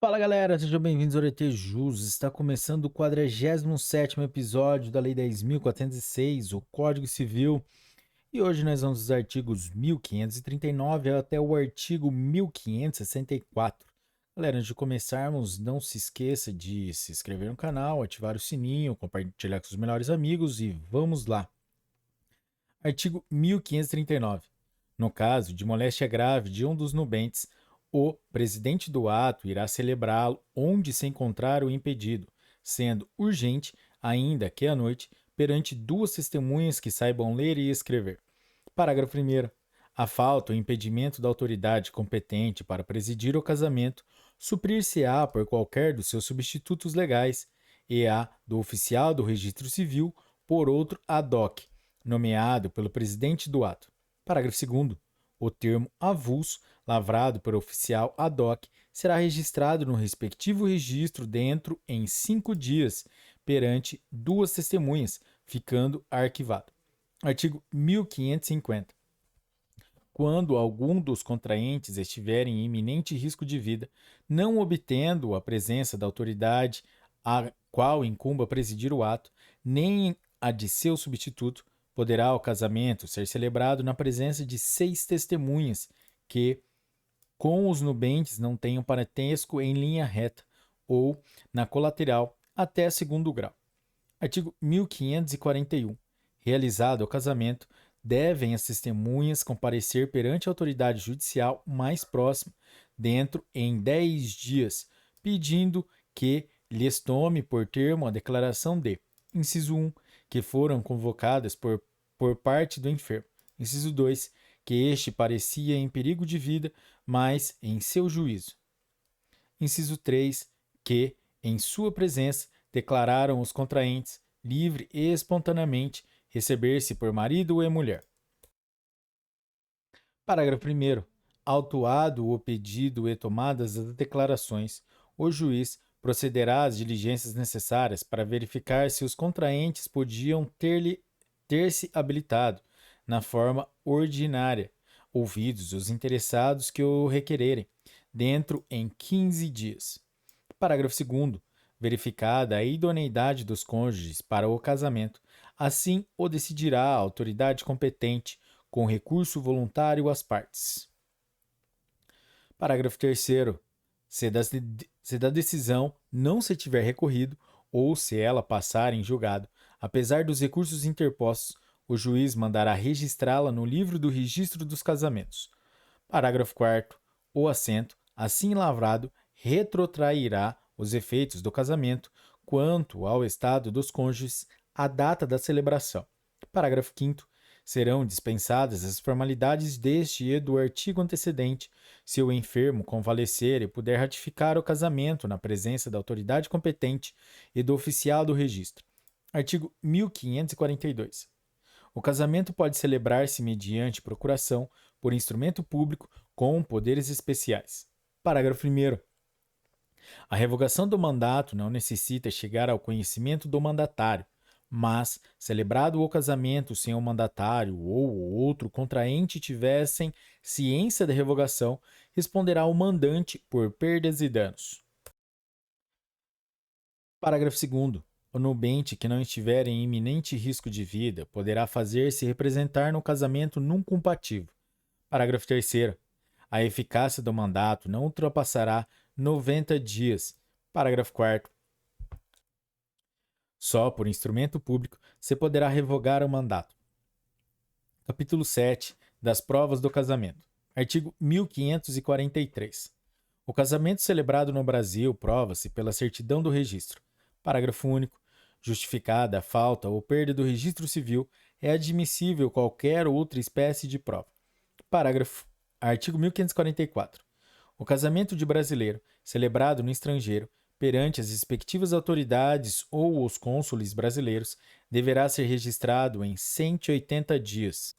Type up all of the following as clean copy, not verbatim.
Fala galera, sejam bem-vindos ao ET Jus. Está começando o 47º episódio da Lei 10.406, o Código Civil, e hoje nós vamos dos artigos 1539 até o artigo 1564. Galera, antes de começarmos, não se esqueça de se inscrever no canal, ativar o sininho, compartilhar com os melhores amigos e vamos lá. Artigo 1539. No caso de moléstia grave de um dos nubentes, o presidente do ato irá celebrá-lo onde se encontrar o impedido, sendo urgente, ainda que à noite, perante duas testemunhas que saibam ler e escrever. Parágrafo 1º. A falta ou impedimento da autoridade competente para presidir o casamento suprir-se-á por qualquer dos seus substitutos legais e a do oficial do registro civil por outro ad hoc, nomeado pelo presidente do ato. Parágrafo 2º. O termo avulso, lavrado por oficial ad hoc, será registrado no respectivo registro dentro em 5 dias, perante duas testemunhas, ficando arquivado. Artigo 1550. Quando algum dos contraentes estiver em iminente risco de vida, não obtendo a presença da autoridade a qual incumba presidir o ato, nem a de seu substituto, poderá o casamento ser celebrado na presença de 6 testemunhas que, com os nubentes, não tenham parentesco em linha reta ou na colateral até segundo grau. Artigo 1541. Realizado o casamento, devem as testemunhas comparecer perante a autoridade judicial mais próxima, dentro em 10 dias, pedindo que lhes tome por termo a declaração de: inciso 1, que foram convocadas por parte do enfermo; inciso 2, que este parecia em perigo de vida, mas em seu juízo; inciso 3, que, em sua presença, declararam os contraentes, livre e espontaneamente, receber-se por marido e mulher. Parágrafo 1º. Autuado o pedido e tomadas as declarações, o juiz procederá às diligências necessárias para verificar se os contraentes podiam ter-se habilitado, na forma ordinária, ouvidos os interessados que o requererem, dentro em 15 dias. Parágrafo 2º. Verificada a idoneidade dos cônjuges para o casamento, assim o decidirá a autoridade competente, com recurso voluntário às partes. Parágrafo 3º. Se da decisão não se tiver recorrido, ou se ela passar em julgado, apesar dos recursos interpostos, o juiz mandará registrá-la no livro do registro dos casamentos. Parágrafo 4º. O assento, assim lavrado, retrotrairá os efeitos do casamento quanto ao estado dos cônjuges à data da celebração. Parágrafo 5º. Serão dispensadas as formalidades deste e do artigo antecedente, se o enfermo convalescer e puder ratificar o casamento na presença da autoridade competente e do oficial do registro. Artigo 1542. O casamento pode celebrar-se mediante procuração, por instrumento público, com poderes especiais. Parágrafo 1º. A revogação do mandato não necessita chegar ao conhecimento do mandatário, mas, celebrado o casamento sem o mandatário ou o outro contraente tivessem ciência da revogação, responderá o mandante por perdas e danos. Parágrafo 2º. O nubente que não estiver em iminente risco de vida poderá fazer-se representar no casamento num compatível. Parágrafo 3º. A eficácia do mandato não ultrapassará 90 dias. Parágrafo 4º. Só por instrumento público se poderá revogar o mandato. Capítulo 7 das provas do casamento. Artigo 1543. O casamento celebrado no Brasil prova-se pela certidão do registro. Parágrafo único. Justificada a falta ou perda do registro civil, é admissível qualquer outra espécie de prova. Artigo 1544. O casamento de brasileiro, celebrado no estrangeiro, perante as respectivas autoridades ou os cônsules brasileiros, deverá ser registrado em 180 dias,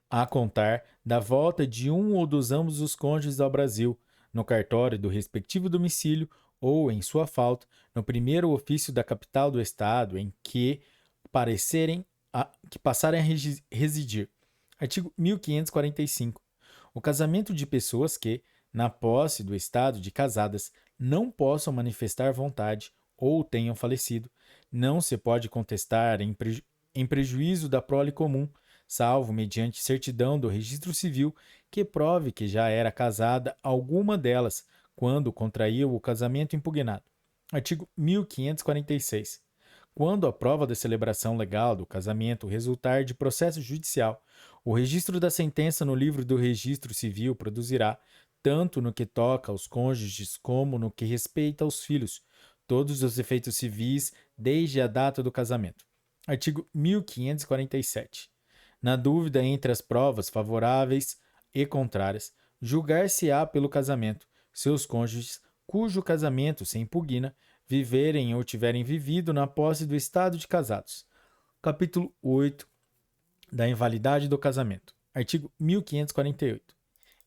a contar da volta de um ou dos ambos os cônjuges ao Brasil, no cartório do respectivo domicílio ou, em sua falta, no primeiro ofício da capital do estado em que passarem a residir. Artigo 1545. O casamento de pessoas que, na posse do estado de casadas, não possam manifestar vontade ou tenham falecido, não se pode contestar em prejuízo da prole comum, salvo mediante certidão do registro civil que prove que já era casada alguma delas quando contraiu o casamento impugnado. Artigo 1546. Quando a prova da celebração legal do casamento resultar de processo judicial, o registro da sentença no livro do registro civil produzirá, tanto no que toca aos cônjuges como no que respeita aos filhos, todos os efeitos civis desde a data do casamento. Artigo 1547. Na dúvida entre as provas favoráveis e contrárias, julgar-se-á pelo casamento seus cônjuges cujo casamento se impugna viverem ou tiverem vivido na posse do estado de casados. Capítulo 8 da invalidade do casamento. Artigo 1548.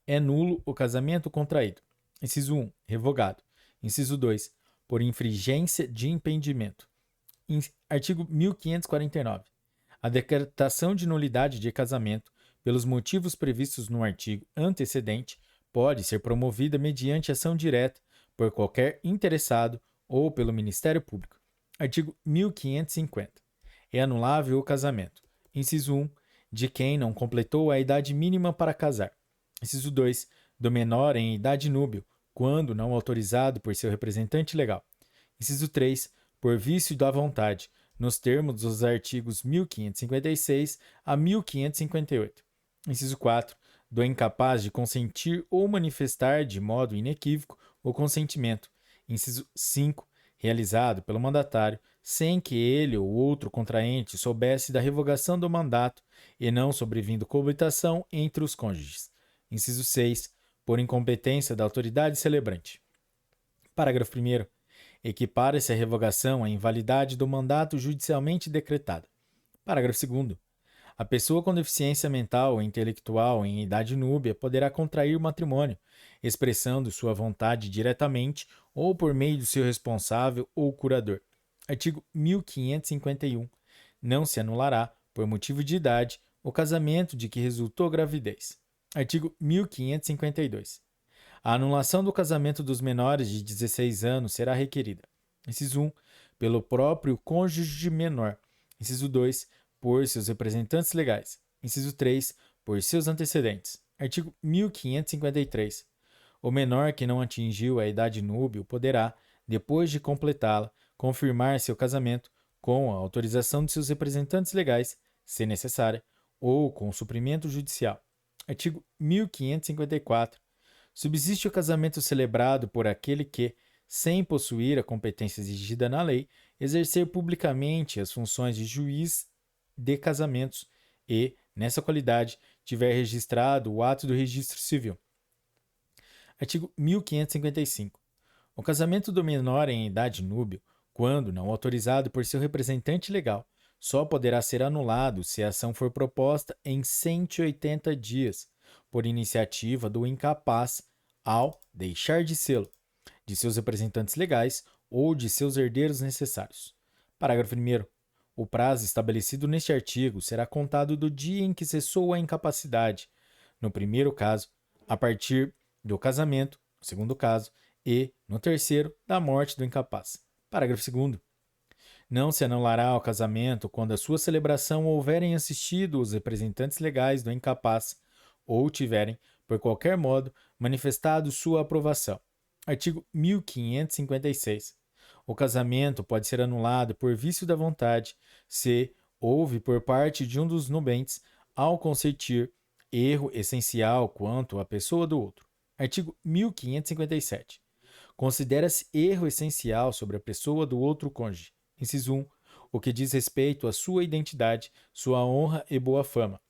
É nulo o casamento contraído. Inciso 1. Revogado. Inciso 2. Por infringência de impedimento. Artigo 1549. A decretação de nulidade de casamento, pelos motivos previstos no artigo antecedente, pode ser promovida mediante ação direta por qualquer interessado ou pelo Ministério Público. Artigo 1550. É anulável o casamento. Inciso 1. De quem não completou a idade mínima para casar. Inciso 2. Do menor em idade núbil, quando não autorizado por seu representante legal. Inciso 3. Por vício da vontade, nos termos dos artigos 1556 a 1558. Inciso 4. Do incapaz de consentir ou manifestar de modo inequívoco o consentimento. Inciso 5. Realizado pelo mandatário, sem que ele ou outro contraente soubesse da revogação do mandato e não sobrevindo coabitação entre os cônjuges. Inciso 6. Por incompetência da autoridade celebrante. Parágrafo 1º. Equipara-se a revogação à invalidade do mandato judicialmente decretada. Parágrafo 2º. A pessoa com deficiência mental ou intelectual em idade núbia poderá contrair matrimônio, expressando sua vontade diretamente ou por meio do seu responsável ou curador. Artigo 1551. Não se anulará, por motivo de idade, o casamento de que resultou gravidez. Artigo 1552. A anulação do casamento dos menores de 16 anos será requerida. Inciso 1. Pelo próprio cônjuge menor. Inciso 2. Por seus representantes legais. Inciso 3. Por seus antecedentes. Artigo 1553. O menor que não atingiu a idade núbil poderá, depois de completá-la, confirmar seu casamento com a autorização de seus representantes legais, se necessária, ou com suprimento judicial. Artigo 1554. Subsiste o casamento celebrado por aquele que, sem possuir a competência exigida na lei, exercer publicamente as funções de juiz de casamentos e, nessa qualidade, tiver registrado o ato do registro civil. Artigo 1555. O casamento do menor em idade núbil, quando não autorizado por seu representante legal, só poderá ser anulado se a ação for proposta em 180 dias, por iniciativa do incapaz, ao deixar de sê-lo, de seus representantes legais ou de seus herdeiros necessários. Parágrafo 1º. O prazo estabelecido neste artigo será contado do dia em que cessou a incapacidade, no primeiro caso, a partir do casamento, no segundo caso, e, no terceiro, da morte do incapaz. Parágrafo 2º. Não se anulará o casamento quando a sua celebração houverem assistido os representantes legais do incapaz ou tiverem, por qualquer modo, manifestado sua aprovação. Artigo 1556. O casamento pode ser anulado por vício da vontade se houve por parte de um dos nubentes, ao consentir, erro essencial quanto à pessoa do outro. Artigo 1557. Considera-se erro essencial sobre a pessoa do outro cônjuge. Inciso 1. O que diz respeito à sua identidade, sua honra e boa fama,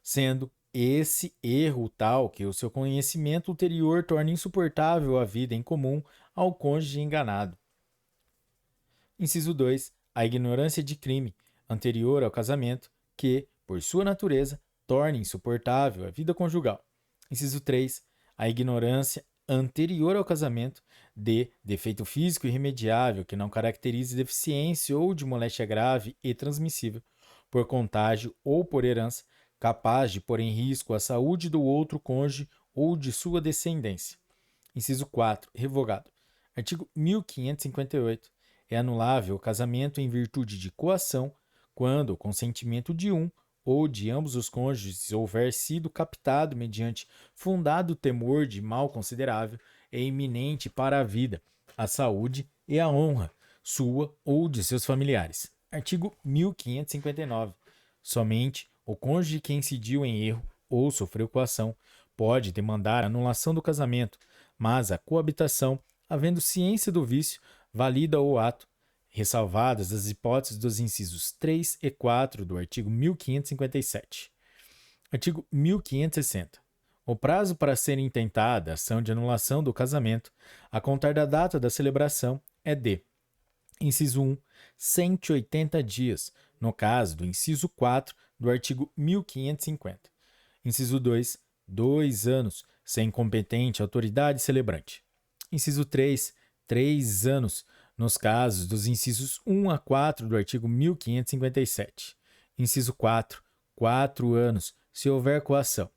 sendo esse erro tal que o seu conhecimento ulterior torne insuportável a vida em comum ao cônjuge enganado. Inciso 2. A ignorância de crime, anterior ao casamento, que, por sua natureza, torne insuportável a vida conjugal. Inciso 3. A ignorância anterior ao casamento de defeito físico irremediável que não caracterize deficiência ou de moléstia grave e transmissível, por contágio ou por herança, capaz de pôr em risco a saúde do outro cônjuge ou de sua descendência. Inciso 4. Revogado. Artigo 1558. É anulável o casamento em virtude de coação quando o consentimento de um ou de ambos os cônjuges houver sido captado mediante fundado temor de mal considerável e iminente para a vida, a saúde e a honra, sua ou de seus familiares. Artigo 1559. Somente o cônjuge que incidiu em erro ou sofreu coação pode demandar a anulação do casamento, mas a coabitação, havendo ciência do vício, valida o ato, ressalvadas as hipóteses dos incisos 3 e 4 do artigo 1557. Artigo 1560. O prazo para ser intentada a ação de anulação do casamento, a contar da data da celebração, é de: inciso 1, 180 dias, no caso do inciso 4 do artigo 1550. Inciso 2, 2 anos, sem competente autoridade celebrante. Inciso 3, 3 anos, nos casos dos incisos 1 a 4 do artigo 1557. Inciso 4, 4 anos, se houver coação.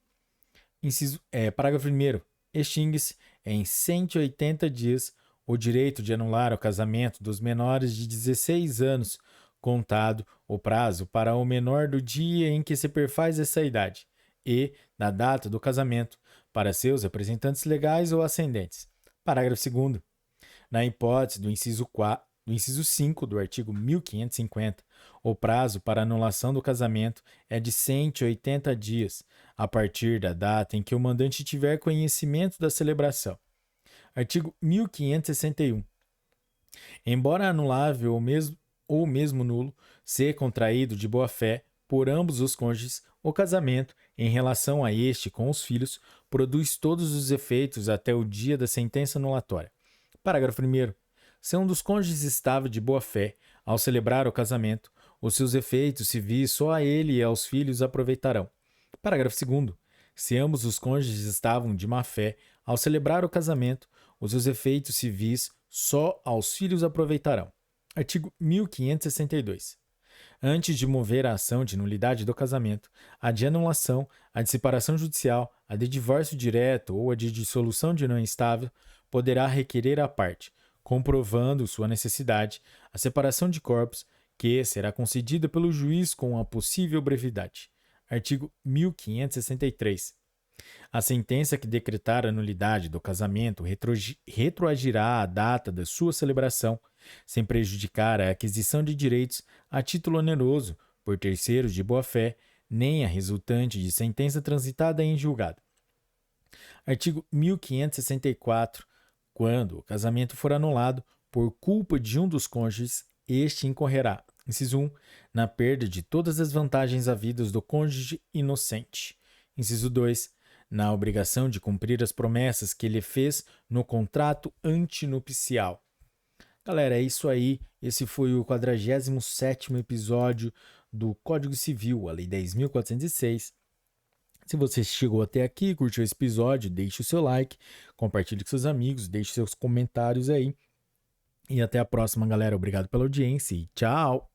Parágrafo 1º. Extingue-se em 180 dias o direito de anular o casamento dos menores de 16 anos, contado o prazo para o menor do dia em que se perfaz essa idade, e, na data do casamento, para seus representantes legais ou ascendentes. Parágrafo 2º. Na hipótese do inciso 5 do artigo 1550, o prazo para anulação do casamento é de 180 dias, a partir da data em que o mandante tiver conhecimento da celebração. Artigo 1561. Embora anulável ou mesmo nulo, ser contraído de boa-fé por ambos os cônjuges, o casamento, em relação a este com os filhos, produz todos os efeitos até o dia da sentença anulatória. Parágrafo 1º. Se um dos cônjuges estava de boa-fé ao celebrar o casamento, os seus efeitos civis só a ele e aos filhos aproveitarão. Parágrafo 2º. Se ambos os cônjuges estavam de má-fé ao celebrar o casamento, os seus efeitos civis só aos filhos aproveitarão. Artigo 1562. Antes de mover a ação de nulidade do casamento, a de anulação, a de separação judicial, a de divórcio direto ou a de dissolução de união estável, poderá requerer à parte, comprovando sua necessidade, a separação de corpos, que será concedida pelo juiz com a possível brevidade. Artigo 1563. A sentença que decretar a nulidade do casamento retroagirá à data da sua celebração, sem prejudicar a aquisição de direitos a título oneroso por terceiros de boa-fé, nem a resultante de sentença transitada em julgado. Artigo 1564. Quando o casamento for anulado por culpa de um dos cônjuges, este incorrerá, inciso 1, na perda de todas as vantagens havidas do cônjuge inocente. Inciso 2, na obrigação de cumprir as promessas que ele fez no contrato antinupcial. Galera, é isso aí. Esse foi o 47º episódio do Código Civil, a Lei 10.406. Se você chegou até aqui, curtiu esse episódio, deixe o seu like, compartilhe com seus amigos, deixe seus comentários aí. E até a próxima, galera. Obrigado pela audiência e tchau!